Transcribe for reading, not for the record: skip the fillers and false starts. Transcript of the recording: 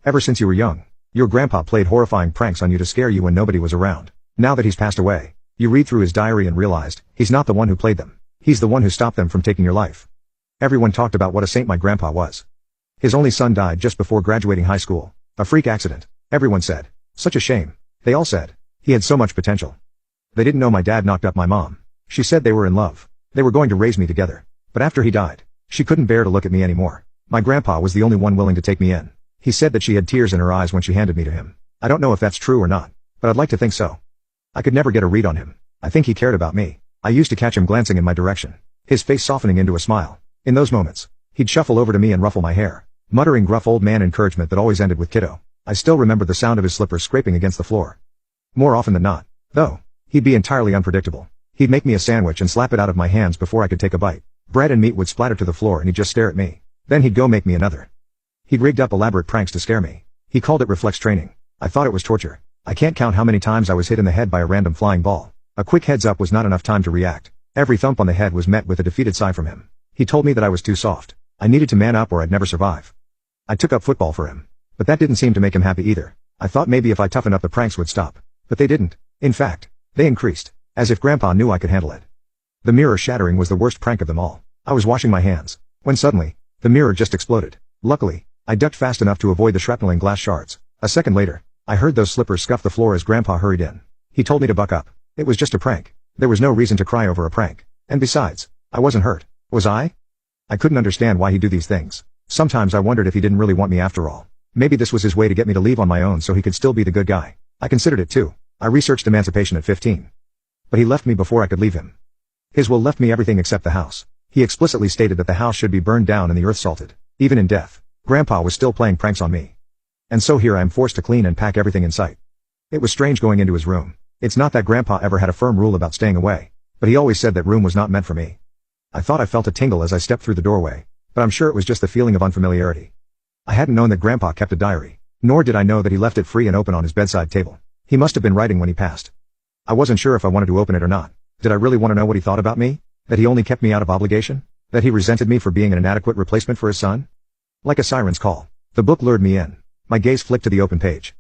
Ever since you were young, your grandpa played horrifying pranks on you to scare you when nobody was around. Now that he's passed away, you read through his diary and realized, he's not the one who played them. He's the one who stopped them from taking your life. Everyone talked about what a saint my grandpa was. His only son died just before graduating high school. A freak accident. Everyone said, such a shame. They all said, he had so much potential. They didn't know my dad knocked up my mom. She said they were in love. They were going to raise me together. But after he died, she couldn't bear to look at me anymore. My grandpa was the only one willing to take me in. He said that she had tears in her eyes when she handed me to him. I don't know if that's true or not, but I'd like to think so. I could never get a read on him. I think he cared about me. I used to catch him glancing in my direction, his face softening into a smile. In those moments, he'd shuffle over to me and ruffle my hair, muttering gruff old man encouragement that always ended with kiddo. I still remember the sound of his slippers scraping against the floor. More often than not, though, he'd be entirely unpredictable. He'd make me a sandwich and slap it out of my hands before I could take a bite. Bread and meat would splatter to the floor and he'd just stare at me. Then he'd go make me another. He'd rigged up elaborate pranks to scare me. He called it reflex training. I thought it was torture. I can't count how many times I was hit in the head by a random flying ball. A quick heads up was not enough time to react. Every thump on the head was met with a defeated sigh from him. He told me that I was too soft. I needed to man up or I'd never survive. I took up football for him. But that didn't seem to make him happy either. I thought maybe if I toughened up the pranks would stop. But they didn't. In fact, they increased. As if Grandpa knew I could handle it. The mirror shattering was the worst prank of them all. I was washing my hands, when suddenly, the mirror just exploded. Luckily, I ducked fast enough to avoid the shrapneling glass shards. A second later, I heard those slippers scuff the floor as Grandpa hurried in. He told me to buck up. It was just a prank. There was no reason to cry over a prank. And besides, I wasn't hurt. Was I? I couldn't understand why he'd do these things. Sometimes I wondered if he didn't really want me after all. Maybe this was his way to get me to leave on my own so he could still be the good guy. I considered it too. I researched emancipation at 15. But he left me before I could leave him. His will left me everything except the house. He explicitly stated that the house should be burned down and the earth salted. Even in death, Grandpa was still playing pranks on me. And so here I am forced to clean and pack everything in sight. It was strange going into his room. It's not that Grandpa ever had a firm rule about staying away, but he always said that room was not meant for me. I thought I felt a tingle as I stepped through the doorway, but I'm sure it was just the feeling of unfamiliarity. I hadn't known that Grandpa kept a diary, nor did I know that he left it free and open on his bedside table. He must have been writing when he passed. I wasn't sure if I wanted to open it or not. Did I really want to know what he thought about me? That he only kept me out of obligation? That he resented me for being an inadequate replacement for his son? Like a siren's call, the book lured me in. My gaze flicked to the open page.